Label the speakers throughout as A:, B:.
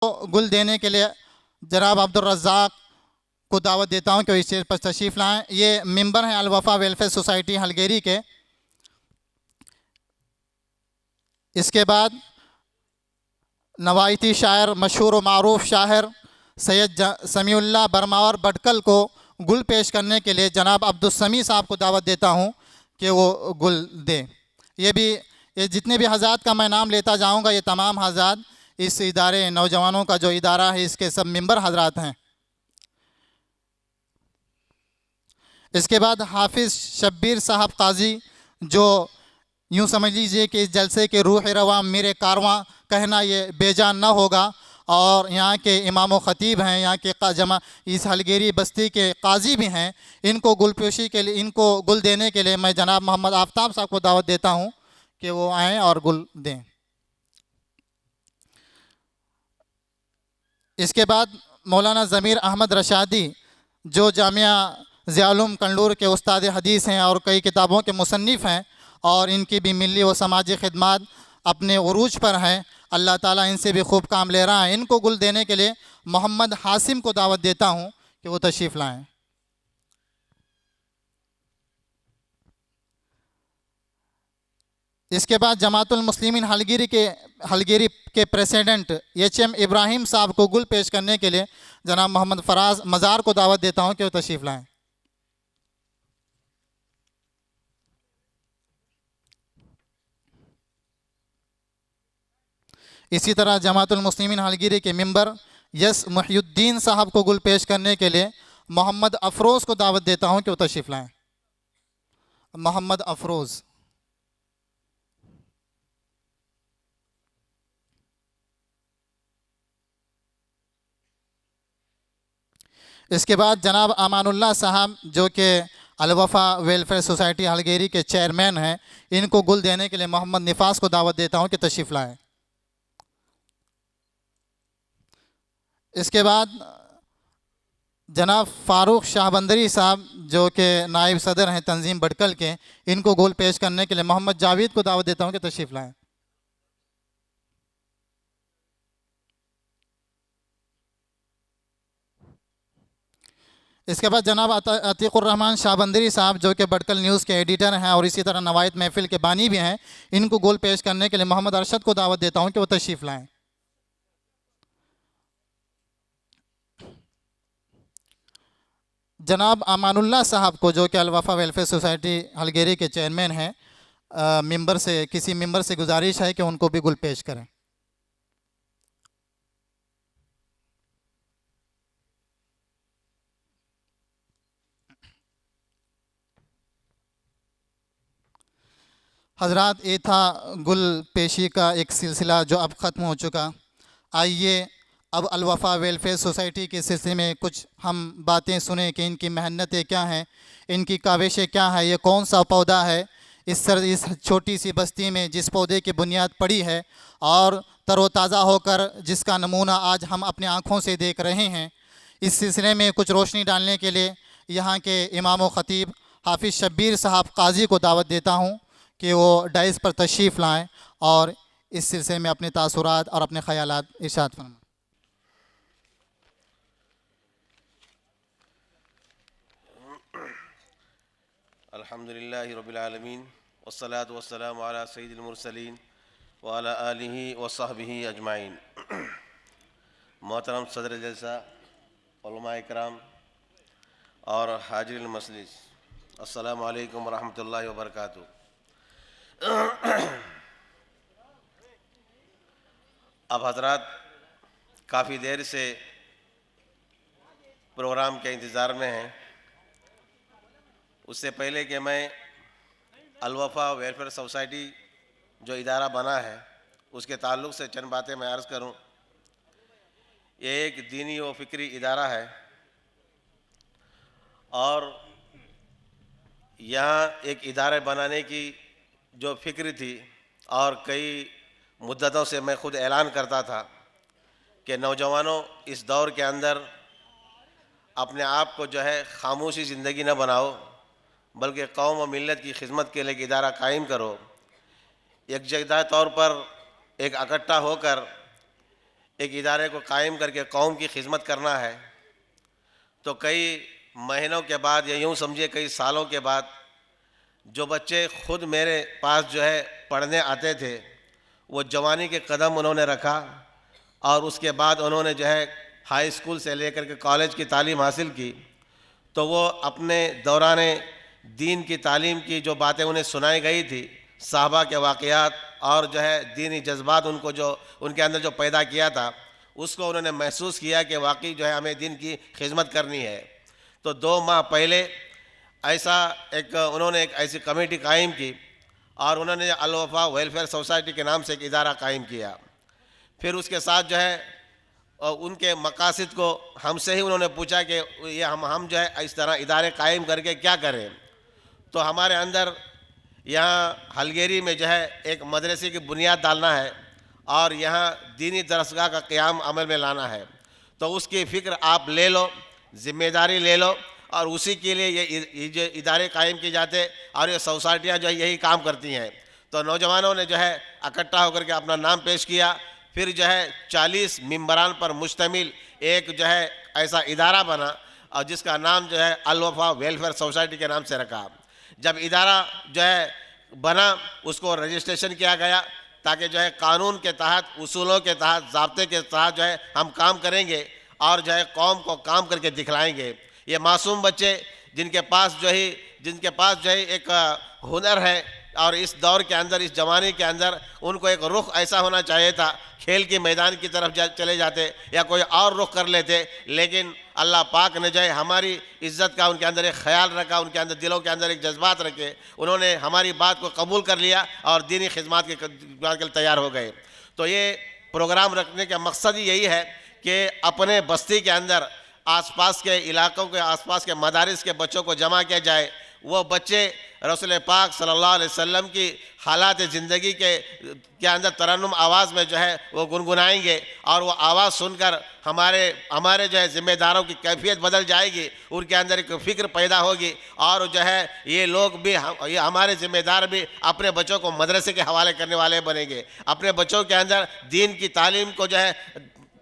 A: گل دینے کے لیے جناب عبدالرزاق کو دعوت دیتا ہوں کہ وہ اس چیز پر تشریف لائیں۔ یہ ممبر ہیں الوفا ویلفیئر سوسائٹی ہلگیری کے۔ اس کے بعد نوایتی شاعر، مشہور و معروف شاعر سید سمیع اللہ برماور بٹکل کو گل پیش کرنے کے لیے جناب عبدالسمیع صاحب کو دعوت دیتا ہوں کہ وہ گل دیں۔ یہ جتنے بھی حضرات کا میں نام لیتا جاؤں گا، یہ تمام حضرات اس ادارے نوجوانوں کا جو ادارہ ہے اس کے سب ممبر حضرات ہیں۔ اس کے بعد حافظ شبیر صاحب قاضی، جو یوں سمجھ لیجئے کہ اس جلسے کے روح رواں میرے کارواں کہنا یہ بے جان نہ ہوگا، اور یہاں کے امام و خطیب ہیں، یہاں کے اس ہلگیری بستی کے قاضی بھی ہیں۔ ان کو گل پوشی کے لیے، ان کو گل دینے کے لیے میں جناب محمد آفتاب صاحب کو دعوت دیتا ہوں کہ وہ آئیں اور گل دیں۔ اس کے بعد مولانا ضمیر احمد رشادی، جو جامعہ ضیاء العلوم کنڈور کے استاد حدیث ہیں اور کئی کتابوں کے مصنف ہیں، اور ان کی بھی ملی و سماجی خدمات اپنے عروج پر ہیں۔ اللہ تعالیٰ ان سے بھی خوب کام لے رہا ہے۔ ان کو گل دینے کے لیے محمد حاسم کو دعوت دیتا ہوں کہ وہ تشریف لائیں۔ اس کے بعد جماعت المسلمین ہلگیری کے پریسیڈنٹ HM ابراہیم صاحب کو گل پیش کرنے کے لیے جناب محمد فراز مزار کو دعوت دیتا ہوں کہ وہ تشریف لائیں۔ اسی طرح جماعت المسلمین ہلگیری کے ممبر یس محی الدین صاحب کو گل پیش کرنے کے لیے محمد افروز کو دعوت دیتا ہوں کہ وہ تشریف لائیں۔ محمد افروز۔ اس کے بعد جناب امان اللہ صاحب، جو کہ الوفا ویلفیئر سوسائٹی ہلگیری کے چیئرمین ہیں، ان کو گل دینے کے لیے محمد نفاس کو دعوت دیتا ہوں کہ تشریف لائیں۔ اس کے بعد جناب فاروق شاہ بندری صاحب، جو کہ نائب صدر ہیں تنظیم بٹکل کے، ان کو گل پیش کرنے کے لیے محمد جاوید کو دعوت دیتا ہوں کہ تشریف لائیں۔ اس کے بعد جناب عتیق الرحمن شاہ بندری صاحب، جو کہ بٹکل نیوز کے ایڈیٹر ہیں اور اسی طرح نوائد محفل کے بانی بھی ہیں، ان کو گل پیش کرنے کے لیے محمد ارشد کو دعوت دیتا ہوں کہ وہ تشریف لائیں۔ جناب امان اللہ صاحب کو، جو کہ الوفا ویلفیئر سوسائٹی ہلگیری کے چیئرمین ہیں، کسی ممبر سے گزارش ہے کہ ان کو بھی گل پیش کریں۔ حضرات، یہ تھا گل پیشی کا ایک سلسلہ جو اب ختم ہو چکا۔ آئیے اب الوفا ویلفیئر سوسائٹی کے سلسلے میں کچھ ہم باتیں سنیں کہ ان کی محنتیں کیا ہیں، ان کی کاوشیں کیا ہیں، یہ کون سا پودا ہے اس چھوٹی سی بستی میں جس پودے کی بنیاد پڑی ہے اور تر و تازہ ہو کر جس کا نمونہ آج ہم اپنے آنکھوں سے دیکھ رہے ہیں۔ اس سلسلے میں کچھ روشنی ڈالنے کے لیے یہاں کے امام و خطیب حافظ شبیر صاحب قاضی کو دعوت دیتا ہوں کہ وہ ڈائز پر تشریف لائیں اور اس سلسلے میں اپنے تاثرات اور اپنے خیالات ارشاد فرمائیں۔
B: الحمدللہ رب العالمین والصلاة والسلام علی سید المرسلین وعلی آلہ وصحبہ اجمعین۔ محترم صدر جلسہ، علماء اکرام اور حاضرین المجلس، السلام علیکم ورحمۃ اللہ وبرکاتہ۔ اب حضرات کافی دیر سے پروگرام کے انتظار میں ہیں۔ اس سے پہلے کہ میں الوفا ویلفیئر سوسائٹی جو ادارہ بنا ہے اس کے تعلق سے چند باتیں میں عرض کروں۔ یہ ایک دینی و فکری ادارہ ہے اور یہاں ایک ادارے بنانے کی جو فکر تھی، اور کئی مدتوں سے میں خود اعلان کرتا تھا کہ نوجوانوں اس دور کے اندر اپنے آپ کو جو ہے خاموشی زندگی نہ بناؤ، بلکہ قوم و ملت کی خدمت کے لیے ایک ادارہ قائم کرو، یکجہتہ طور پر ایک اکٹھا ہو کر ایک ادارے کو قائم کر کے قوم کی خدمت کرنا ہے تو کئی مہینوں کے بعد یا یوں سمجھے کئی سالوں کے بعد جو بچے خود میرے پاس جو ہے پڑھنے آتے تھے وہ جوانی کے قدم انہوں نے رکھا اور اس کے بعد انہوں نے جو ہے ہائی اسکول سے لے کر کے کالج کی تعلیم حاصل کی تو وہ اپنے دوران دین کی تعلیم کی جو باتیں انہیں سنائی گئی تھی صحابہ کے واقعات اور جو ہے دینی جذبات ان کو جو ان کے اندر جو پیدا کیا تھا اس کو انہوں نے محسوس کیا کہ واقعی جو ہے ہمیں دین کی خدمت کرنی ہے. تو 2 ماہ پہلے انہوں نے ایک ایسی کمیٹی قائم کی اور انہوں نے الوفا ویلفیئر سوسائٹی کے نام سے ایک ادارہ قائم کیا. پھر اس کے ساتھ جو ہے ان کے مقاصد کو ہم سے ہی انہوں نے پوچھا کہ یہ ہم جو ہے اس طرح ادارے قائم کر کے کیا کریں. تو ہمارے اندر یہاں ہلگیری میں جو ہے ایک مدرسے کی بنیاد ڈالنا ہے اور یہاں دینی درسگاہ کا قیام عمل میں لانا ہے. تو اس کی فکر آپ لے لو, ذمہ داری لے لو اور اسی کے لیے یہ جو ادارے قائم کیے جاتے اور یہ سوسائٹیاں جو ہے یہی کام کرتی ہیں. تو نوجوانوں نے جو ہے اکٹھا ہو کر کے اپنا نام پیش کیا. پھر جو ہے 40 ممبران پر مشتمل ایک جو ہے ایسا ادارہ بنا اور جس کا نام جو ہے الوفا ویلفیئر سوسائٹی کے نام سے رکھا. جب ادارہ جو ہے بنا اس کو رجسٹریشن کیا گیا تاکہ جو ہے قانون کے تحت, اصولوں کے تحت, ضابطے کے تحت جو ہے ہم کام کریں گے اور جو ہے قوم کو کام کر کے دکھلائیں گے. یہ معصوم بچے جن کے پاس جو ہے ایک ہنر ہے اور اس دور کے اندر, اس جوانی کے اندر ان کو ایک رخ ایسا ہونا چاہیے تھا, کھیل کے میدان کی طرف چلے جاتے یا کوئی اور رخ کر لیتے, لیکن اللہ پاک نے جو ہے ہماری عزت کا ان کے اندر ایک خیال رکھا, ان کے اندر دلوں کے اندر ایک جذبات رکھے. انہوں نے ہماری بات کو قبول کر لیا اور دینی خدمات کے لیے تیار ہو گئے. تو یہ پروگرام رکھنے کا مقصد ہی یہی ہے کہ اپنے بستی کے اندر آس پاس کے علاقوں کے, آس پاس کے مدارس کے بچوں کو جمع کیا جائے. وہ بچے رسول پاک صلی اللہ علیہ وسلم کی حالات زندگی کے اندر ترنم آواز میں جو ہے وہ گنگنائیں گے اور وہ آواز سن کر ہمارے جو ہے ذمہ داروں کی کیفیت بدل جائے گی, ان کے اندر ایک فکر پیدا ہوگی اور جو ہے یہ لوگ بھی, یہ ہمارے ذمہ دار بھی اپنے بچوں کو مدرسے کے حوالے کرنے والے بنیں گے. اپنے بچوں کے اندر دین کی تعلیم کو جو ہے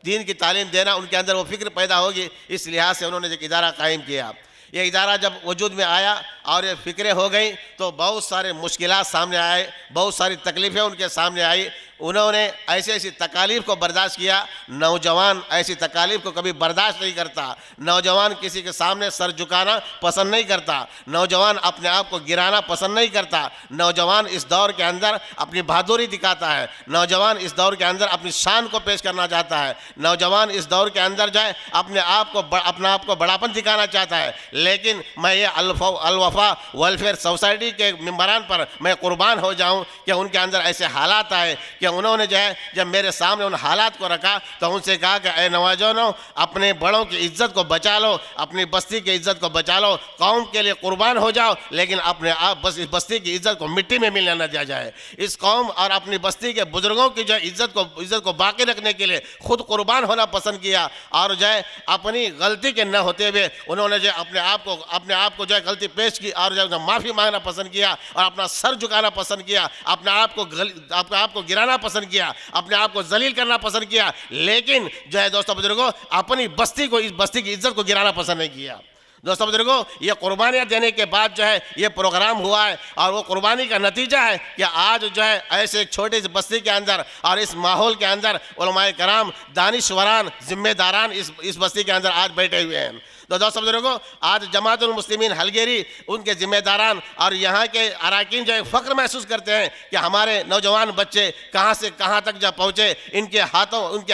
B: دین کی تعلیم دینا ان کے اندر وہ فکر پیدا ہوگی. اس لحاظ سے انہوں نے ایک ادارہ قائم کیا. یہ ادارہ جب وجود میں آیا اور یہ فکریں ہو گئیں تو بہت سارے مشکلات سامنے آئے, بہت ساری تکلیفیں ان کے سامنے آئی. انہوں نے ایسی تکالیف کو برداشت کیا. نوجوان ایسی تکالیف کو کبھی برداشت نہیں کرتا. نوجوان کسی کے سامنے سر جھکانا پسند نہیں کرتا. نوجوان اپنے آپ کو گرانا پسند نہیں کرتا. نوجوان اس دور کے اندر اپنی بہادری دکھاتا ہے. نوجوان اس دور کے اندر اپنی شان کو پیش کرنا چاہتا ہے. نوجوان اس دور کے اندر جائے اپنے آپ کو بڑاپن دکھانا چاہتا ہے. لیکن میں یہ الوفا ویلفیئر سوسائٹی کے ممبران پر میں قربان ہو جاؤں کہ ان کے اندر ایسے حالات آئے کہ انہوں نے جو ہے جب میرے سامنے ان حالات کو رکھا تو ان سے کہا کہ اے نوجوانوں, اپنے بڑوں کی عزت کو بچا لو, اپنی بستی کی عزت کو بچا لو, قوم کے لیے قربان ہو جاؤ, لیکن اپنے آپ بس اس بستی کی عزت کو مٹی میں ملنے نہ دیا جائے. اس قوم اور اپنی بستی کے بزرگوں کی جو عزت کو باقی رکھنے کے لیے خود قربان ہونا پسند کیا اور جو ہے اپنی غلطی کے نہ ہوتے ہوئے انہوں نے جو اپنے آپ کو جو ہے غلطی پیش کی اور جو معافی مانگنا پسند کیا اور اپنا سر جھکانا پسند کیا, اپنے آپ کو گرانا پسند کیا, اپنے آپ کو ذلیل کرنا پسند کیا. لیکن جو ہے دوستو بزرگوں, اپنی بستی کی عزت کو گرانا پسند نہیں کیا. دوستو بزرگوں, یہ قربانیاں دینے کے بعد جو ہے یہ پروگرام ہوا ہے اور وہ قربانی کا نتیجہ ہے کہ آج جو ہے ایسے ایک چھوٹی سی بستی کے اندر اور اس ماحول کے اندر علماء کرام, دانشوران, ذمہ داران اس بستی کے اندر آج بیٹھے ہوئے ہیں. تو دوستو بزرگوں, آج جماعت المسلمین ہلگیری, ان کے ذمہ داران اور یہاں کے اراکین جو ہے فخر محسوس کرتے ہیں کہ ہمارے نوجوان بچے کہاں سے کہاں تک جا پہنچے, ان کے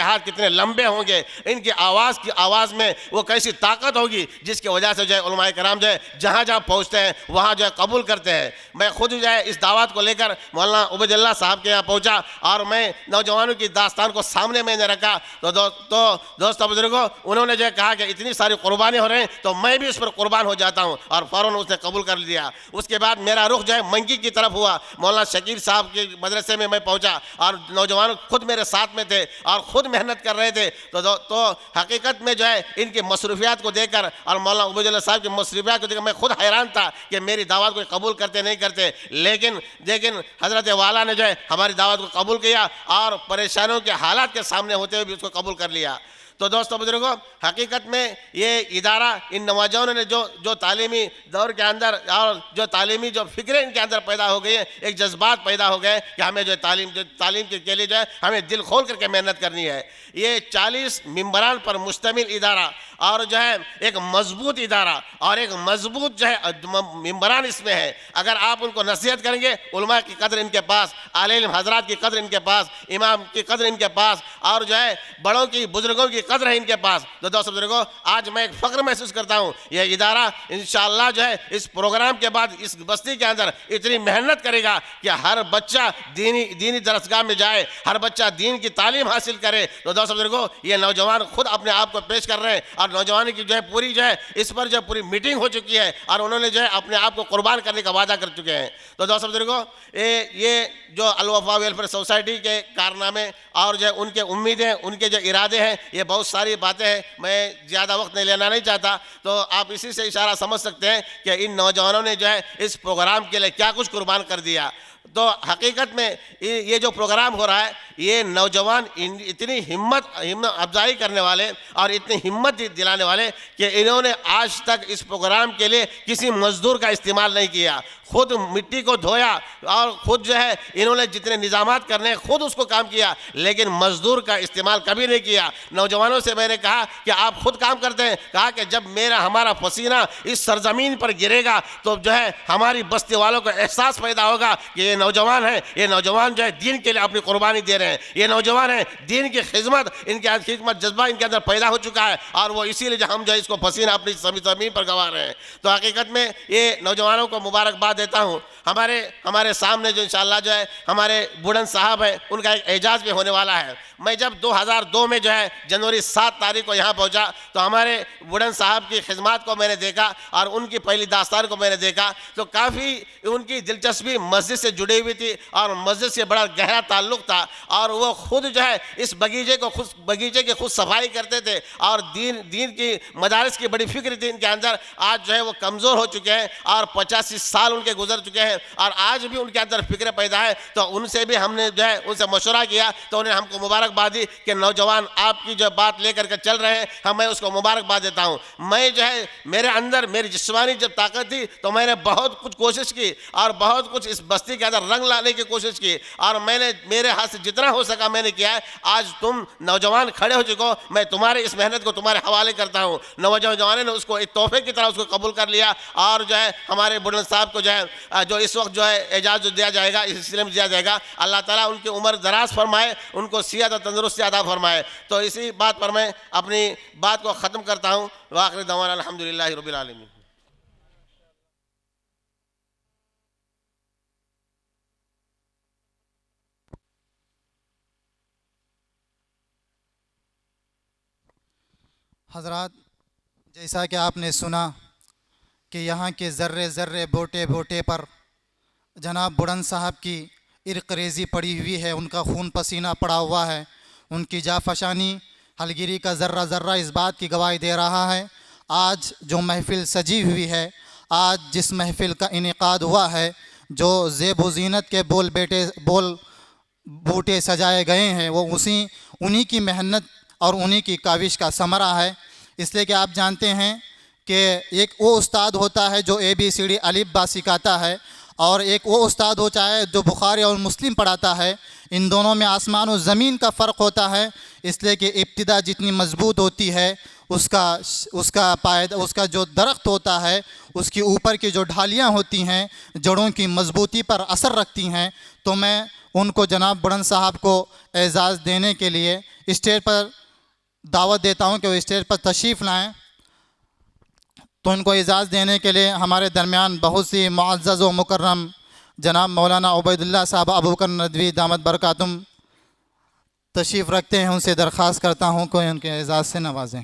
B: ہاتھ کتنے لمبے ہوں گے, ان کی آواز میں وہ کیسی طاقت ہوگی جس کی وجہ سے جو ہے علماء کرام جو ہے جہاں پہنچتے ہیں وہاں جو ہے قبول کرتے ہیں. میں خود جو ہے اس دعوت کو لے کر مولانا عبید اللہ صاحب کے یہاں پہنچا اور میں نوجوانوں کی داستان کو سامنے میں نے رکھا. تو دوستو بزرگوں, انہوں نے جو کہا کہ اتنی ساری قربانی ہو رہے ہیں تو میں بھی اس پر قربان ہو جاتا ہوں، اور فوراً اس نے قبول کر لیا۔ اس کے بعد میرا رخ جو ہے منکی کی طرف ہوا، مولانا شکیل صاحب کے مدرسے میں پہنچا، اور نوجوان خود میرے ساتھ میں تھے اور خود محنت کر رہے تھے۔ تو حقیقت میں جو ہے ان کی مصروفیات کو دیکھ کر اور مولانا عبید اللہ صاحب کی مصروفیات کو دیکھ کر میں خود حیران تھا کہ میری دعوت کو قبول کرتے نہیں کرتے، لیکن حضرت والا نے جو ہے ہماری دعوت کو قبول کیا اور پریشانیوں کے حالات کے سامنے ہوتے ہوئے بھی اس کو قبول کر لیا۔ تو دوستو بزرگوں، حقیقت میں یہ ادارہ ان نوجوانوں نے جو تعلیمی دور کے اندر اور جو تعلیمی جو فکریں ان کے اندر پیدا ہو گئی ہیں، ایک جذبات پیدا ہو گئے کہ ہمیں جو تعلیم کے لیے جو ہے ہمیں دل کھول کر کے محنت کرنی ہے۔ یہ 40 ممبران پر مشتمل ادارہ اور جو ہے ایک مضبوط ادارہ اور ایک مضبوط جو ہے ممبران اس میں ہے۔ اگر آپ ان کو نصیحت کریں گے، علماء کی قدر ان کے پاس، اہل علم حضرات کی قدر ان کے پاس، امام کی قدر ان کے پاس، اور جو ہے بڑوں کی بزرگوں کی قدر ہے ان کے پاس۔ تو دوستو بزرگوں، آج میں ایک فخر محسوس کرتا ہوں، یہ ادارہ انشاءاللہ جو ہے اس پروگرام کے بعد اس بستی کے اندر اتنی محنت کرے گا کہ ہر بچہ دینی درسگاہ میں جائے، ہر بچہ دین کی تعلیم حاصل کرے۔ تو دوستو بزرگوں، یہ نوجوان خود اپنے آپ کو پیش کر رہے ہیں، اور نوجوان کی جو ہے پوری جو ہے اس پر جو پوری میٹنگ ہو چکی ہے، اور انہوں نے جو ہے اپنے آپ کو قربان کرنے کا وعدہ کر چکے ہیں۔ تو دوستو بزرگوں، یہ جو الوفا ویلفیئر سوسائٹی کے کارنامے اور جو ان کے امیدیں، ان کے جو ارادے ہیں، یہ بہت ساری باتیں ہیں، میں زیادہ وقت لینا نہیں چاہتا۔ تو آپ اسی سے اشارہ سمجھ سکتے ہیں کہ ان نوجوانوں نے جو ہے اس پروگرام کے لیے کیا کچھ قربان کر دیا۔ تو حقیقت میں یہ جو پروگرام ہو رہا ہے، یہ نوجوان اتنی ہمت افزائی کرنے والے اور اتنی ہمت دلانے والے کہ انہوں نے آج تک اس پروگرام کے لیے کسی مزدور کا استعمال نہیں کیا، خود مٹی کو دھویا، اور خود جو ہے انہوں نے جتنے نظامات کرنے خود اس کو کام کیا، لیکن مزدور کا استعمال کبھی نہیں کیا۔ نوجوانوں سے میں نے کہا کہ آپ خود کام کرتے ہیں، کہا کہ جب ہمارا پسینہ اس سرزمین پر گرے گا تو جو ہے ہماری بستی والوں کو احساس پیدا ہوگا کہ یہ نوجوان ہیں، یہ نوجوان جو ہے دین کے لیے اپنی قربانی دے رہے ہیں، یہ نوجوان ہیں دین کی خدمت، ان کے خدمت جذبہ ان کے اندر پیدا ہو چکا ہے، اور وہ اسی لیے ہم جو ہے اس کو پسینہ اپنی زمین پر گوا رہے ہیں۔ تو حقیقت میں یہ نوجوانوں کو مبارکباد دیتا ہوں۔ ہمارے سامنے جو انشاءاللہ جو ہے ہمارے بوڑھن صاحب ہیں، ان کا ایک اعزاز بھی ہونے والا ہے۔ میں جب 2002 میں جو ہے جنوری 7 تاریخ کو یہاں پہنچا تو ہمارے بوڑھن صاحب کی خدمات کو میں نے دیکھا اور ان کی پہلی داستان کو میں نے دیکھا، تو کافی ان کی دلچسپی مسجد سے جڑی ہوئی تھی اور مسجد سے بڑا گہرا تعلق تھا، اور وہ خود جو ہے اس بغیچے کی خود صفائی کرتے تھے، اور دین کی مدارس کی بڑی فکر تھی ان کے اندر۔ آج جو ہے وہ کمزور ہو چکے ہیں اور 85 سال ان کے گزر چکے ہیں، اور آج بھی ان کے اندر فکر پیدا ہے۔ تو ان سے بھی ہم نے جو ہے ان سے مشورہ کیا، تو انہیں ہم کو مبارکباد دی کہ نوجوان آپ کی جو بات لے کر کے چل رہے ہیں، میں اس کو مبارکباد دیتا ہوں۔ میں جو ہے میرے اندر میری جسمانی جب طاقت تھی تو میں نے بہت کچھ کوشش کی اور بہت کچھ اس بستی کے اندر رنگ لانے کی کوشش کی، اور میں نے میرے ہاتھ سے جتنا ہو سکا میں نے کیا ہے۔ آج تم نوجوان کھڑے ہو چکے ہو، میں تمہارے اس محنت کو تمہارے حوالے کرتا ہوں۔ نوجوانوں نے اس کو ایک تحفے کی طرح اس کو قبول کر لیا، اور جو ہے ہمارے بوڑھن صاحب کو جو ہے جو اس وقت جو ہے اعزاز جو دیا جائے گا، اس سلسلے میں دیا جائے گا، اللہ تعالیٰ ان کی عمر دراز فرمائے، ان کو صحت اور تندرستی عطا فرمائے۔ تو اسی بات پر میں اپنی بات کو ختم کرتا ہوں۔ وآخر دعوانا الحمدللہ رب العالمین۔
A: حضرات، جیسا کہ آپ نے سنا کہ یہاں کے ذرے ذرے بوٹے بوٹے پر جناب بوڑھن صاحب کی عرق ریزی پڑی ہوئی ہے، ان کا خون پسینہ پڑا ہوا ہے، ان کی جافشانی حلگیری کا ذرہ ذرہ اس بات کی گواہی دے رہا ہے۔ آج جو محفل سجی ہوئی ہے، آج جس محفل کا انعقاد ہوا ہے، جو زیب و زینت کے بوٹے سجائے گئے ہیں، وہ انہی کی محنت اور انہی کی کاوش کا ثمرہ ہے۔ اس لیے کہ آپ جانتے ہیں کہ ایک وہ استاد ہوتا ہے جو ABCD الف با سکھاتا ہے، اور ایک وہ استاد ہوتا ہے جو بخاری اور مسلم پڑھاتا ہے۔ ان دونوں میں آسمان و زمین کا فرق ہوتا ہے، اس لیے کہ ابتدا جتنی مضبوط ہوتی ہے اس کا جو درخت ہوتا ہے، اس کی اوپر کی جو ڈھالیاں ہوتی ہیں جڑوں کی مضبوطی پر اثر رکھتی ہیں۔ تو میں ان کو جناب بوڑھن صاحب کو اعزاز دینے کے لیے اسٹیج پر دعوت دیتا ہوں کہ وہ اسٹیج پر تشریف لائیں۔ تو ان کو اعزاز دینے کے لیے ہمارے درمیان بہت سی معزز و مکرم جناب مولانا عبید اللہ صاحب ابو بکر ندوی دامت برکاتم تشریف رکھتے ہیں، ان سے درخواست کرتا ہوں کہ ان کے اعزاز سے نوازیں۔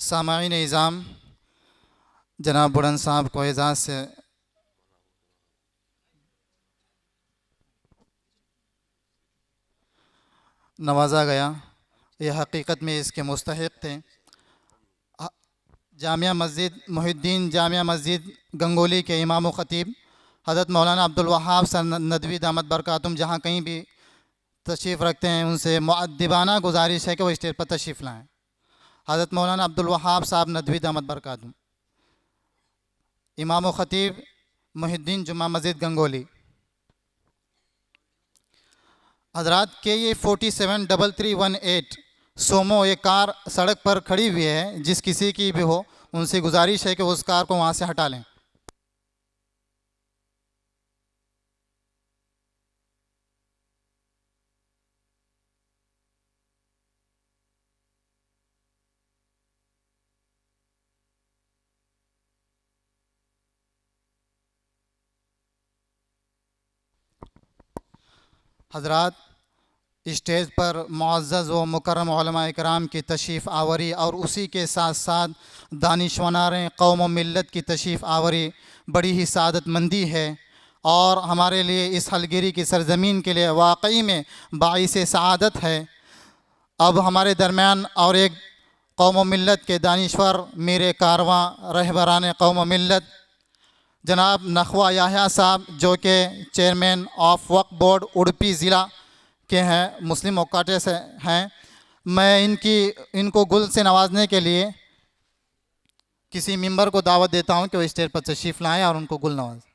A: سامعین نظام، جناب بلند صاحب کو اعزاز سے نوازا گیا، یہ حقیقت میں اس کے مستحق تھے۔ جامعہ مسجد محی الدین جامعہ مسجد گنگولی کے امام و خطیب حضرت مولانا عبدالوہاب صاحب ندوی دامت برکاتہم جہاں کہیں بھی تشریف رکھتے ہیں، ان سے مؤدبانہ گزارش ہے کہ وہ اسٹیج پر تشریف لائیں۔ حضرت مولانا عبدالوہاب صاحب ندوی دامت برکاتہم، امام و خطیب محی الدین جمعہ مسجد گنگولی۔ حضرات کے یہ 473318 سومو یہ کار سڑک پر کھڑی ہوئی ہے، جس کسی کی بھی ہو ان سے گزارش ہے کہ اس کار کو وہاں سے ہٹا لیں۔ حضرات، اسٹیج پر معزز و مکرم علماء کرام کی تشریف آوری اور اسی کے ساتھ ساتھ دانشورانِ قوم و ملت کی تشریف آوری بڑی ہی سعادت مندی ہے، اور ہمارے لیے اس حلگیری کی سرزمین کے لیے واقعی میں باعث سعادت ہے۔ اب ہمارے درمیان اور ایک قوم و ملت کے دانشور میرے کارواں رہبران قوم و ملت جناب نخوہ یحییٰ صاحب، جو کہ چیئرمین آف وقف بورڈ اڑپی ضلع کے ہیں، مسلم اوقاٹے سے ہیں، میں ان کو گل سے نوازنے کے لیے کسی ممبر کو دعوت دیتا ہوں کہ وہ اسٹیج پر تشریف لائیں اور ان کو گل نوازیں۔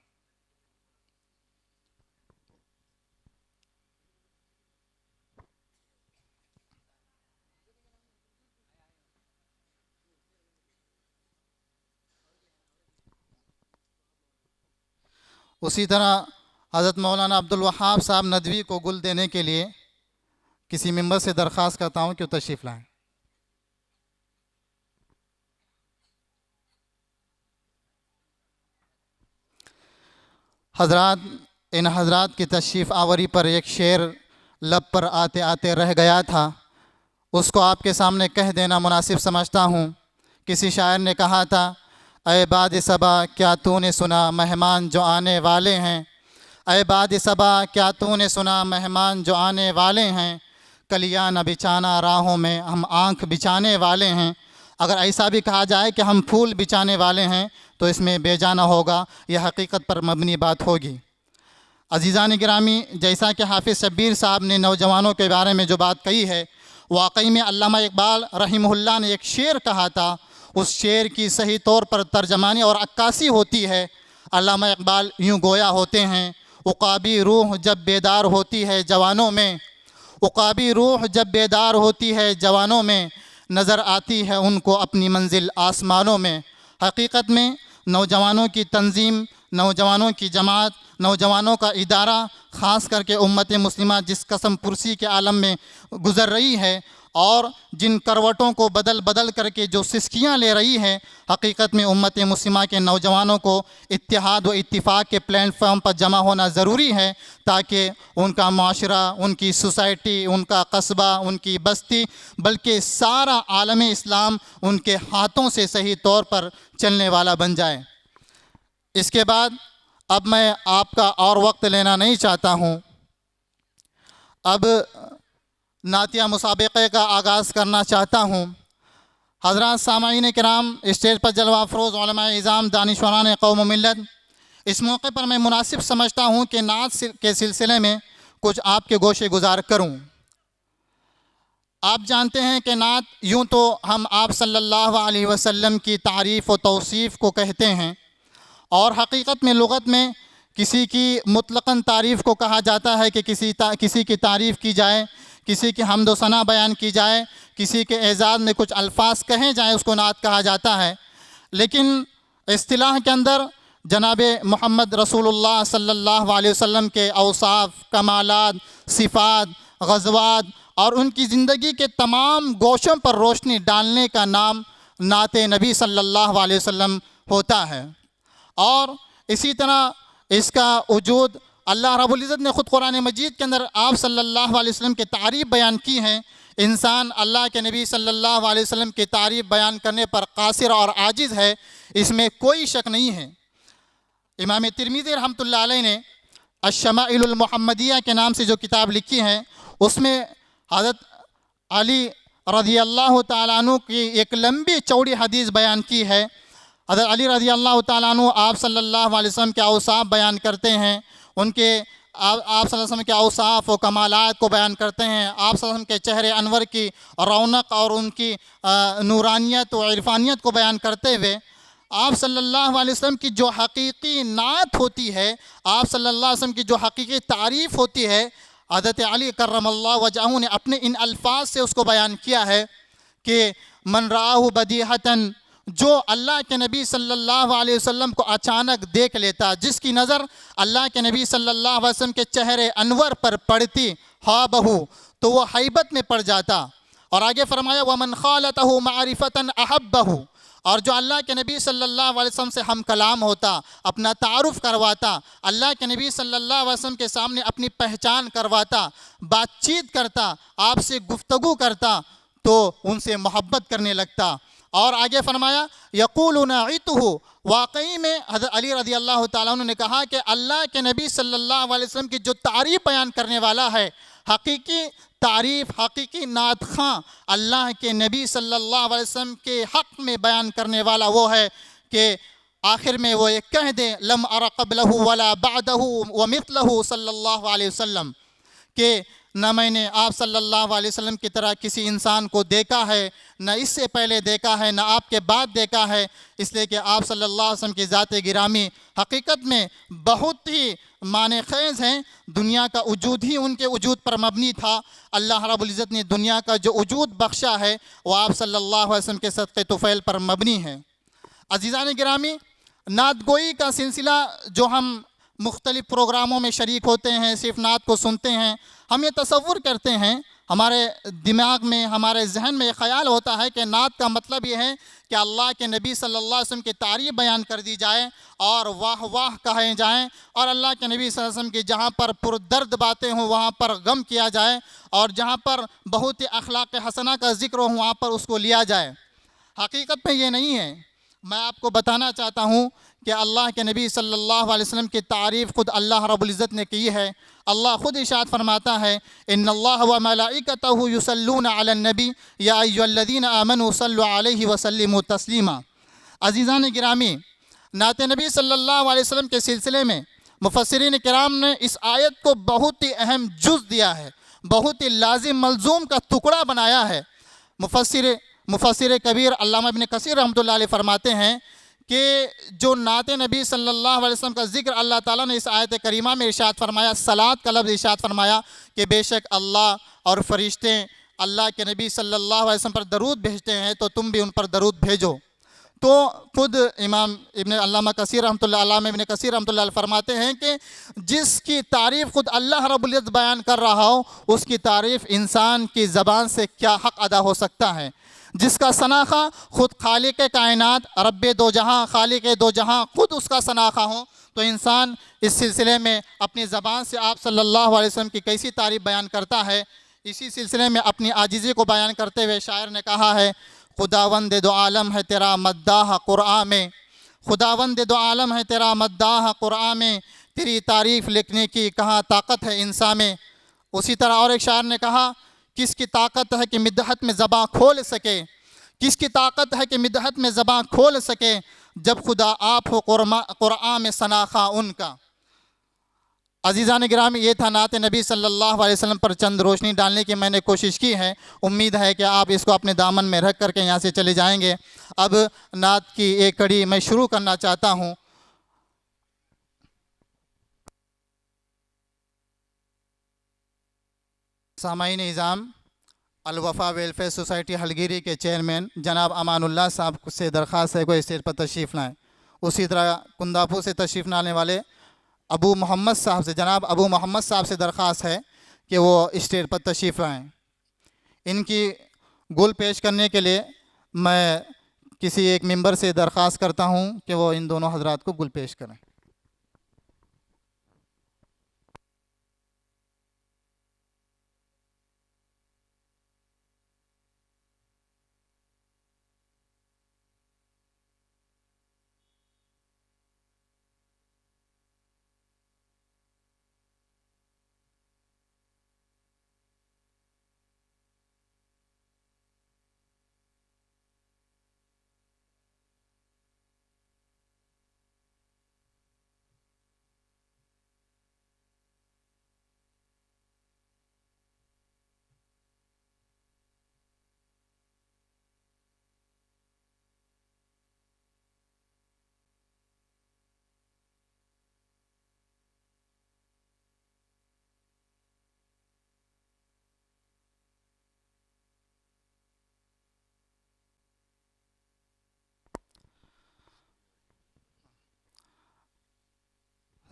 A: اسی طرح حضرت مولانا عبدالوہاب صاحب ندوی کو گل دینے کے لیے کسی ممبر سے درخواست کرتا ہوں کہ وہ تشریف لائیں۔ حضرات، ان حضرات کی تشریف آوری پر ایک شعر لب پر آتے آتے رہ گیا تھا، اس کو آپ کے سامنے کہہ دینا مناسب سمجھتا ہوں۔ کسی شاعر نے کہا تھا، اے باد صبا کیا تو نے سنا مہمان جو آنے والے ہیں، اے باد صبا کیا تو نے سنا مہمان جو آنے والے ہیں، کلیاں نہ بچھانا راہوں میں ہم آنکھ بچھانے والے ہیں۔ اگر ایسا بھی کہا جائے کہ ہم پھول بچھانے والے ہیں تو اس میں بے جانا ہوگا، یہ حقیقت پر مبنی بات ہوگی۔ عزیزان گرامی، جیسا کہ حافظ شبیر صاحب نے نوجوانوں کے بارے میں جو بات کہی ہے، واقعی میں علامہ اقبال رحمہ اللہ نے ایک شعر کہا تھا، اس شعر کی صحیح طور پر ترجمانی اور عکاسی ہوتی ہے۔ علامہ اقبال یوں گویا ہوتے ہیں، عقابی روح جب بیدار ہوتی ہے جوانوں میں، عقابی روح جب بیدار ہوتی ہے جوانوں میں، نظر آتی ہے ان کو اپنی منزل آسمانوں میں۔ حقیقت میں نوجوانوں کی تنظیم، نوجوانوں کی جماعت، نوجوانوں کا ادارہ، خاص کر کے امت مسلمہ جس قسم پرسی کے عالم میں گزر رہی ہے اور جن کروٹوں کو بدل بدل کر کے جو سسکیاں لے رہی ہے، حقیقت میں امت مسلمہ کے نوجوانوں کو اتحاد و اتفاق کے پلیٹ فارم پر جمع ہونا ضروری ہے، تاکہ ان کا معاشرہ، ان کی سوسائٹی، ان کا قصبہ، ان کی بستی، بلکہ سارا عالم اسلام ان کے ہاتھوں سے صحیح طور پر چلنے والا بن جائے۔ اس کے بعد اب میں آپ کا اور وقت لینا نہیں چاہتا ہوں، اب نعتیہ مسابقے کا آغاز کرنا چاہتا ہوں۔ حضرات سامعین کرام، اسٹیج پر جلوہ افروز علماء اعظام، دانشوران قوم و ملت، اس موقع پر میں مناسب سمجھتا ہوں کہ نعت کے سلسلے میں کچھ آپ کے گوشے گزار کروں۔ آپ جانتے ہیں کہ نعت یوں تو ہم آپ صلی اللہ علیہ وسلم کی تعریف و توصیف کو کہتے ہیں، اور حقیقت میں لغت میں کسی کی مطلقاً تعریف کو کہا جاتا ہے کہ کسی کی تعریف کی جائے، کسی کی حمد و ثنا بیان کی جائے، کسی کے اعزاز میں کچھ الفاظ کہیں جائیں، اس کو نعت کہا جاتا ہے۔ لیکن اصطلاح کے اندر جناب محمد رسول اللہ صلی اللہ علیہ وسلم کے اوصاف، کمالات، صفات، غزوات اور ان کی زندگی کے تمام گوشوں پر روشنی ڈالنے کا نام نعت نبی صلی اللہ علیہ وسلم ہوتا ہے۔ اور اسی طرح اس کا وجود اللہ رب العزت نے خود قرآن مجید کے اندر آپ صلی اللہ علیہ وسلم کی تعریف بیان کی ہے۔ انسان اللہ کے نبی صلی اللہ علیہ وسلم کی تعریف بیان کرنے پر قاصر اور عاجز ہے، اس میں کوئی شک نہیں ہے۔ امام ترمذی رحمۃ اللہ علیہ نے الشمائل المحمدیہ کے نام سے جو کتاب لکھی ہے، اس میں حضرت علی رضی اللہ تعالیٰ عنہ کی ایک لمبی چوڑی حدیث بیان کی ہے۔ حضرت علی رضی اللہ تعالیٰ عنہ آپ صلی اللہ علیہ وسلم کے اوصاف بیان کرتے ہیں، ان کے آپ صلی اللہ علیہ وسلم کے اوصاف و کمالات کو بیان کرتے ہیں، آپ صلی اللہ علیہ وسلم کے چہرے انور کی رونق اور ان کی نورانیت و عرفانیت کو بیان کرتے ہوئے آپ صلی اللہ علیہ وسلم کی جو حقیقی نعت ہوتی ہے، آپ صلی اللہ علیہ وسلم کی جو حقیقی تعریف ہوتی ہے، حضرت علی کرم اللہ وجہہ نے اپنے ان الفاظ سے اس کو بیان کیا ہے کہ من رآہ بدیہتاً، جو اللہ کے نبی صلی اللہ علیہ وسلم کو اچانک دیکھ لیتا، جس کی نظر اللہ کے نبی صلی اللہ علیہ وسلم کے چہرے انور پر پڑتی، بہو تو وہ ہیبت میں پڑ جاتا۔ اور آگے فرمایا ومن خالتہ معرفتاً احبہ، اور جو اللہ کے نبی صلی اللہ علیہ وسلم سے ہم کلام ہوتا، اپنا تعارف کرواتا، اللہ کے نبی صلی اللہ علیہ وسلم کے سامنے اپنی پہچان کرواتا، بات چیت کرتا، آپ سے گفتگو کرتا، تو ان سے محبت کرنے لگتا۔ اور آگے فرمایا یقول نعتہ، واقعی میں حضرت علی رضی اللہ تعالیٰ عنہ نے کہا کہ اللہ کے نبی صلی اللہ علیہ وسلم کی جو تعریف بیان کرنے والا ہے، حقیقی تعریف، حقیقی نعت خواں اللہ کے نبی صلی اللہ علیہ وسلم کے حق میں بیان کرنے والا وہ ہے کہ آخر میں وہ یہ کہہ دے لم ار قبلہ ولا بعدہ ومثلہ صلی اللہ علیہ وسلم، کہ نہ میں نے آپ صلی اللہ علیہ وسلم کی طرح کسی انسان کو دیکھا ہے، نہ اس سے پہلے دیکھا ہے، نہ آپ کے بعد دیکھا ہے، اس لیے کہ آپ صلی اللہ علیہ وسلم کی ذات گرامی حقیقت میں بہت ہی معنی خیز ہیں۔ دنیا کا وجود ہی ان کے وجود پر مبنی تھا۔ اللہ رب العزت نے دنیا کا جو وجود بخشا ہے وہ آپ صلی اللہ علیہ وسلم کے صدقے طفیل پر مبنی ہے۔ عزیزان گرامی، نعت گوئی کا سلسلہ جو ہم مختلف پروگراموں میں شریک ہوتے ہیں، صرف نعت کو سنتے ہیں، ہم یہ تصور کرتے ہیں، ہمارے دماغ میں، ہمارے ذہن میں یہ خیال ہوتا ہے کہ نعت کا مطلب یہ ہے کہ اللہ کے نبی صلی اللہ علیہ وسلم کی تعریف بیان کر دی جائے اور واہ واہ کہے جائیں، اور اللہ کے نبی صلی اللہ علیہ وسلم کی جہاں پر پردرد باتیں ہوں وہاں پر غم کیا جائے، اور جہاں پر بہت ہی اخلاق حسنہ کا ذکر ہو وہاں پر اس کو لیا جائے۔ حقیقت میں یہ نہیں ہے۔ میں آپ کو بتانا چاہتا ہوں کہ اللہ کے نبی صلی اللہ علیہ وسلم کی تعریف خود اللہ رب العزت نے کی ہے۔ اللہ خود ارشاد فرماتا ہے ان اللہ و ملائکتہ یصلون علی النبی یا ایھا الذین آمنوا صلوا علیہ وسلموا تسلیما۔ عزیزان گرامی، نعت نبی صلی اللہ علیہ وسلم کے سلسلے میں مفسرین کرام نے اس آیت کو بہت ہی اہم جز دیا ہے، بہت ہی لازم ملزوم کا ٹکڑا بنایا ہے۔ مفسر کبیر علامہ ابن کثیر رحمۃ اللہ علیہ فرماتے ہیں کہ جو نعت نبی صلی اللہ علیہ وسلم کا ذکر اللہ تعالیٰ نے اس آیت کریمہ میں ارشاد فرمایا، صلاۃ کا لفظ ارشاد فرمایا کہ بے شک اللہ اور فرشتے اللہ کے نبی صلی اللہ علیہ وسلم پر درود بھیجتے ہیں تو تم بھی ان پر درود بھیجو۔ تو خود امام ابن علامہ کثیر رحمۃ اللہ علامہ ابن کثیر رحمۃ اللہ علیہ فرماتے ہیں کہ جس کی تعریف خود اللہ رب العزت بیان کر رہا ہو، اس کی تعریف انسان کی زبان سے کیا حق ادا ہو سکتا ہے؟ جس کا ثناخہ خود خالق کائنات، رب دو جہاں، خالق دو جہاں خود اس کا ثناخہ ہو، تو انسان اس سلسلے میں اپنی زبان سے آپ صلی اللہ علیہ وسلم کی کیسی تعریف بیان کرتا ہے۔ اسی سلسلے میں اپنی عاجزی کو بیان کرتے ہوئے شاعر نے کہا ہے خداوند دو عالم ہے تیرا مداح قرآن میں، خداوند دو عالم ہے تیرا مداح قرآن میں، تیری تعریف لکھنے کی کہاں طاقت ہے انسان میں۔ اسی طرح اور ایک شاعر نے کہا کس کی طاقت ہے کہ مدحت میں زباں کھول سکے، کس کی طاقت ہے کہ مدحت میں زباں کھول سکے، جب خدا آپ ہو قرآن میں سناخہ ان کا۔ عزیزان گرامی، یہ تھا نعت نبی صلی اللہ علیہ وسلم پر چند روشنی ڈالنے کی میں نے کوشش کی ہے۔ امید ہے کہ آپ اس کو اپنے دامن میں رکھ کر کے یہاں سے چلے جائیں گے۔ اب نعت کی ایک کڑی میں شروع کرنا چاہتا ہوں۔ سامعین نظام، الوفا ویلفیئر سوسائٹی ہلگیری کے چیئرمین جناب امان اللہ صاحب سے درخواست ہے کہ وہ اسٹیج پر تشریف لائیں۔ اسی طرح کنداپور سے تشریف لانے والے ابو محمد صاحب سے، جناب ابو محمد صاحب سے درخواست ہے کہ وہ اسٹیج پر تشریف لائیں۔ ان کی گل پیش کرنے کے لیے میں کسی ایک ممبر سے درخواست کرتا ہوں کہ وہ ان دونوں حضرات کو گل پیش کریں۔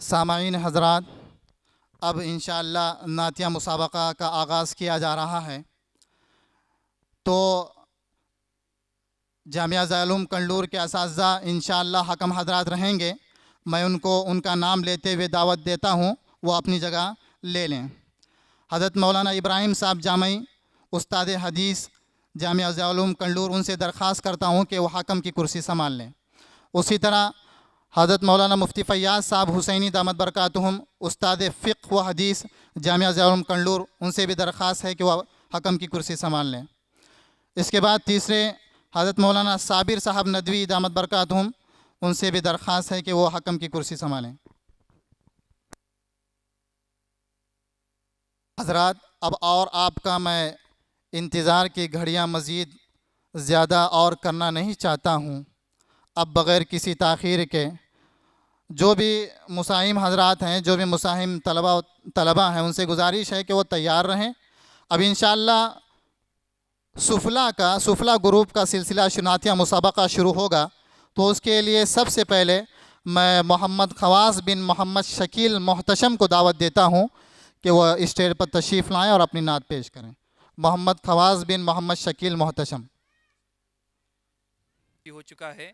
A: سامعین حضرات، اب انشاءاللہ نعتیہ مسابقہ کا آغاز کیا جا رہا ہے۔ تو جامعہ ضیاء العلوم کنڈلور کے اساتذہ انشاءاللہ حکم حضرات رہیں گے، میں ان کو ان کا نام لیتے ہوئے دعوت دیتا ہوں، وہ اپنی جگہ لے لیں۔ حضرت مولانا ابراہیم صاحب جامعی، استاد حدیث جامعہ ضیاء العلوم کنڈلور، ان سے درخواست کرتا ہوں کہ وہ حکم کی کرسی سنبھال لیں۔ اسی طرح حضرت مولانا مفتی فیاض صاحب حسینی دامت برکاتہم، استاد فقہ و حدیث جامعہ ضیاء العلوم کنڈلور، ان سے بھی درخواست ہے کہ وہ حکم کی کرسی سنبھال لیں۔ اس کے بعد تیسرے حضرت مولانا صابر صاحب ندوی دامت برکاتہم، ان سے بھی درخواست ہے کہ وہ حکم کی کرسی سنبھالیں۔ حضرات، اب اور آپ کا میں انتظار کی گھڑیاں مزید زیادہ اور کرنا نہیں چاہتا ہوں۔ اب بغیر کسی تاخیر کے جو بھی مساہم حضرات ہیں، جو بھی مساہم طلبہ ہیں، ان سے گزارش ہے کہ وہ تیار رہیں۔ اب انشاءاللہ سفلا گروپ کا سلسلہ نعتیہ مسابقہ شروع ہوگا، تو اس کے لیے سب سے پہلے میں محمد خواص بن محمد شکیل محتشم کو دعوت دیتا ہوں کہ وہ اسٹیج پر تشریف لائیں اور اپنی نعت پیش کریں۔ محمد خواص بن محمد شکیل محتشم۔
C: ہو چکا ہے،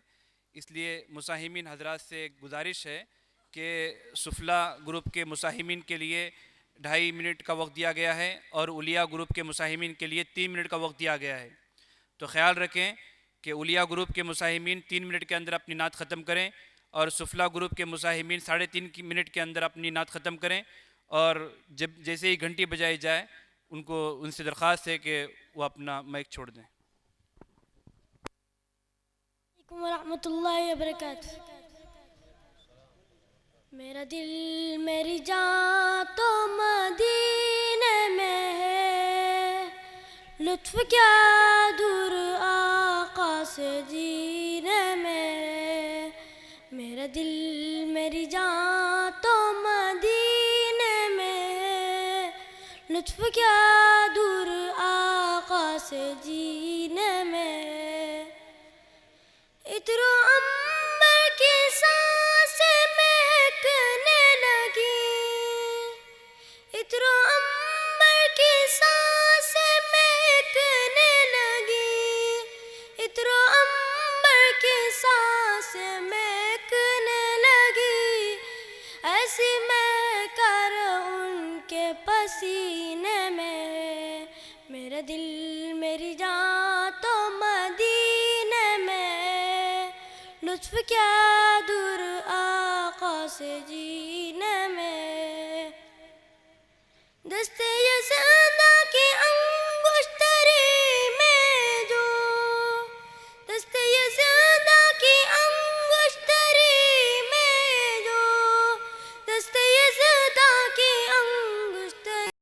C: اس لیے مساہمین حضرات سے گزارش ہے کہ سفلا گروپ کے مساہمین کے لیے 2.5 منٹ کا وقت دیا گیا ہے اور اولیاء گروپ کے مساہمین کے لیے 3 منٹ کا وقت دیا گیا ہے۔ تو خیال رکھیں کہ اولیاء گروپ کے مساہمین 3 منٹ کے اندر اپنی نعت ختم کریں اور سفلا گروپ کے مساہمین 3.5 منٹ کے اندر اپنی نعت ختم کریں، اور جیسے ہی گھنٹی بجائی جائے ان سے درخواست ہے کہ وہ اپنا مائک چھوڑ دیں۔
D: ورحمۃ اللہ وبرکاتہ۔ میرا دل میری جان تو مدینے میں ہے، لطف کیا دور آقا سے جینے میں ہے۔ میرا دل میری جان تو مدینے میں ہے، لطف کیا دور آقا سے جینے میں ہے۔ عطر و عنبر کی سانسیں مہکنے لگی، عطر و عنبر کی سانسیں مہکنے لگی، عطر و عنبر کی سانسیں مہکنے لگی، ایسی مہک کر ان کے پسینے میں۔ میرا دل میری جان تو مدینے میں، لطف کیا دور آقا سے جی